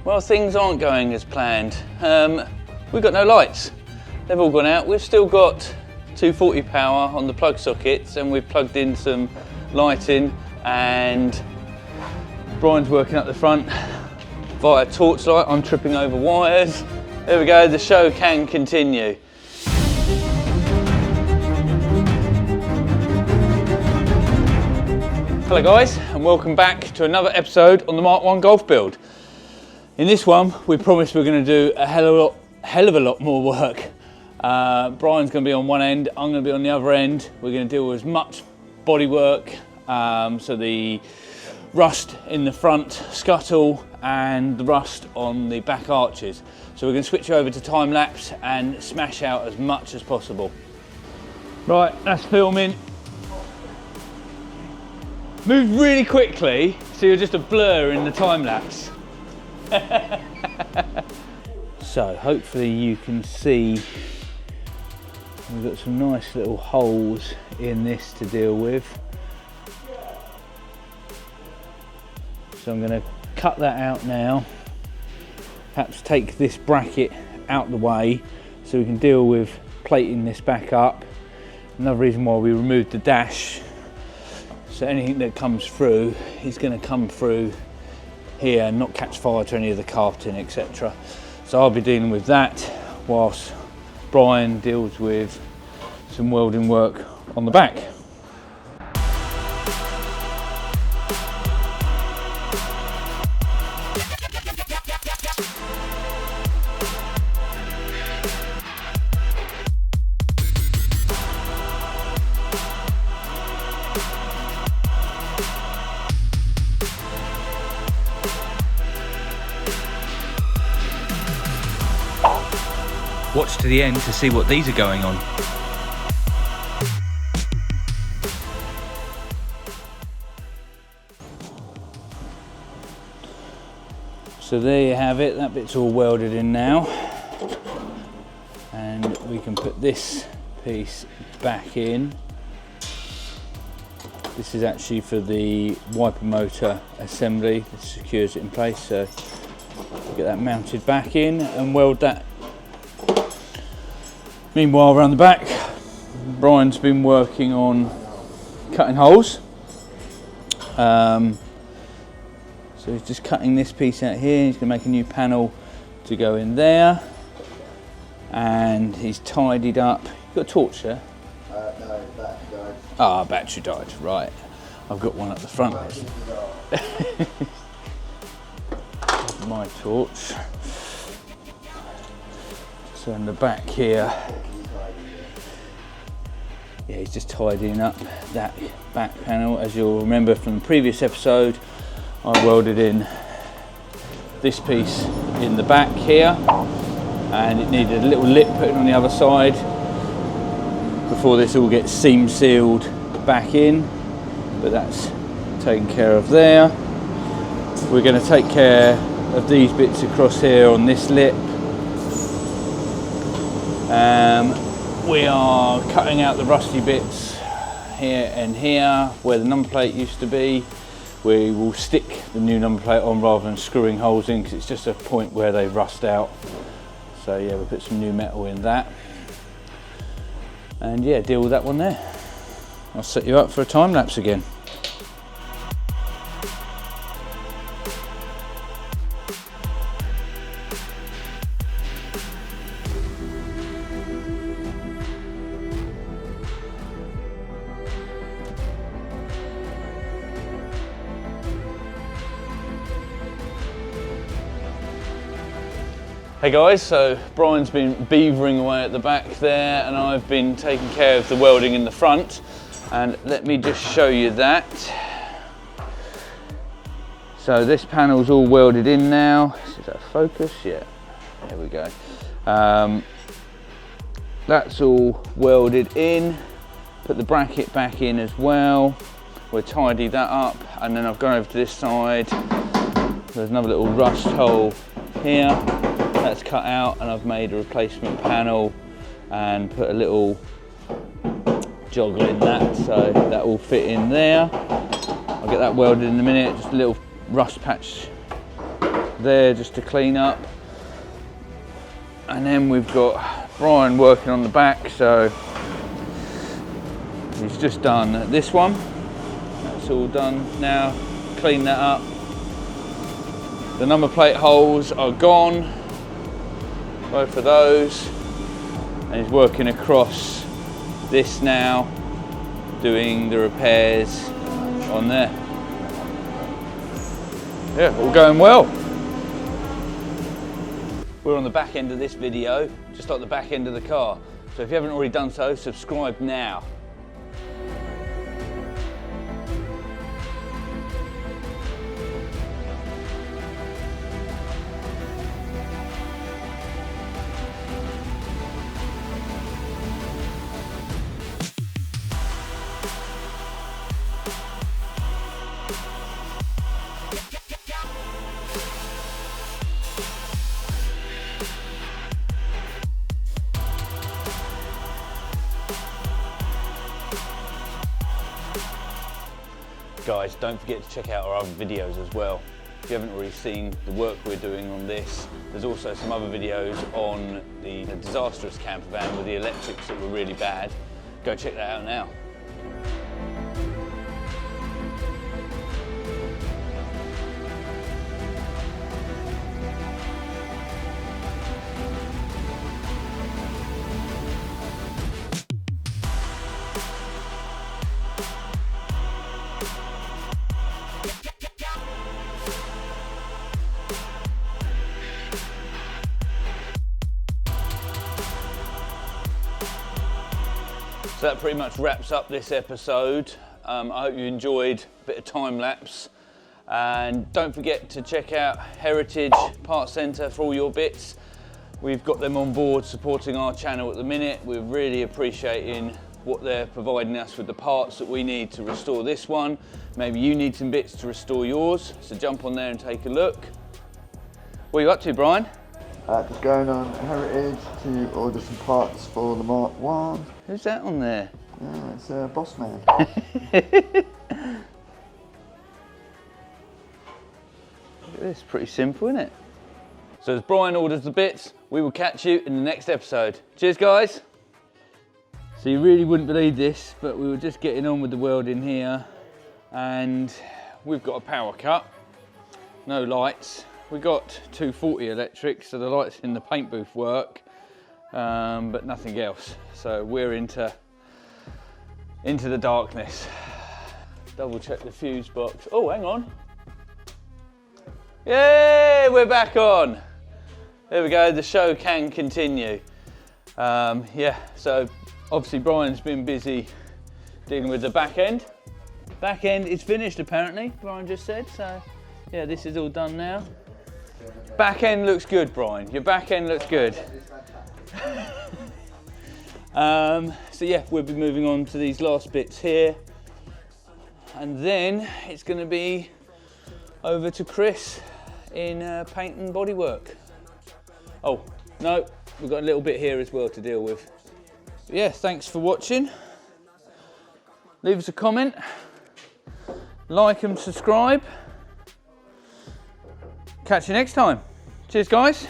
Well, things aren't going as planned. We've got no lights. They've all gone out. We've still got 240 power on the plug sockets, and we've plugged in some lighting, and Brian's working up the front via torchlight. I'm tripping over wires. There we go, the show can continue. Hello guys, and welcome back to another episode on the Mark 1 golf build. In this one, we promised we're going to do a hell of a lot more work. Brian's going to be on one end, I'm going to be on the other end. We're going to deal with as much bodywork, so the rust in the front scuttle and the rust on the back arches. So we're going to switch over to time lapse and smash out as much as possible. Right, that's filming. Move really quickly so you're just a blur in the time lapse. So hopefully you can see we've got some nice little holes in this to deal with. So I'm going to cut that out now, perhaps take this bracket out the way so we can deal with plating this back up. Another reason why we removed the dash, so anything that comes through is going to come through here and not catch fire to any of the carpeting, etc. So I'll be dealing with that whilst Brian deals with some welding work on the back. Watch to the end to see what these are going on. So there you have it, that bit's all welded in now. And we can put this piece back in. This is actually for the wiper motor assembly. This secures it in place, so we'll get that mounted back in and weld that. Meanwhile, around the back, Brian's been working on cutting holes. So he's just cutting this piece out here. He's going to make a new panel to go in there. And he's tidied up. You got a torch there? No, battery died. Ah, battery died, right. I've got one at the front. My torch. So in the back here, yeah, he's just tidying up that back panel. As you'll remember from the previous episode, I welded in this piece in the back here, and it needed a little lip put on the other side before this all gets seam sealed back in, but that's taken care of there. We're going to take care of these bits across here on this lip. We are cutting out the rusty bits here and here where the number plate used to be. We will stick the new number plate on rather than screwing holes in, because it's just a point where they rust out. So yeah, we'll put some new metal in that. And yeah, deal with that one there. I'll set you up for a time lapse again. Hey guys, so Brian's been beavering away at the back there, and I've been taking care of the welding in the front. And let me just show you that. So this panel's all welded in now. Is that focus? Yeah, there we go. That's all welded in. Put the bracket back in as well. We'll tidy that up, and then I've gone over to this side. There's another little rust hole here. That's cut out, and I've made a replacement panel and put a little joggle in that, so that will fit in there. I'll get that welded in a minute. Just a little rust patch there just to clean up. And then we've got Brian working on the back, so he's just done this one. That's all done now. Clean that up. The number plate holes are gone, both of those. And he's working across this now, doing the repairs on there. Yeah, all going well. We're on the back end of this video, just like the back end of the car. So if you haven't already done so, subscribe now. Guys, don't forget to check out our other videos as well. If you haven't already seen the work we're doing on this, there's also some other videos on the disastrous camper van with the electrics that were really bad. Go check that out now. So that pretty much wraps up this episode. I hope you enjoyed a bit of time lapse. And don't forget to check out Heritage Parts Centre for all your bits. We've got them on board supporting our channel at the minute. We're really appreciating what they're providing us with the parts that we need to restore this one. Maybe you need some bits to restore yours, so jump on there and take a look. What are you up to, Brian? Just going on Heritage to order some parts for the Mark 1. Who's that on there? Yeah, it's a boss man. It's pretty simple, isn't it? So as Brian orders the bits, we will catch you in the next episode. Cheers, guys. So you really wouldn't believe this, but we were just getting on with the welding here, and we've got a power cut, no lights. We got 240 electric, so the lights in the paint booth work, but nothing else. So we're into the darkness. Double check the fuse box. Oh, hang on. Yay, we're back on. There we go, the show can continue. Yeah, so obviously Brian's been busy dealing with the back end. Back end is finished apparently, Brian just said, so yeah, this is all done now. Back end looks good, Brian. Your back end looks good. So yeah, we'll be moving on to these last bits here. And then it's going to be over to Chris in paint and bodywork. Oh, no, we've got a little bit here as well to deal with. Yeah, thanks for watching. Leave us a comment, like and subscribe. Catch you next time. Cheers, guys.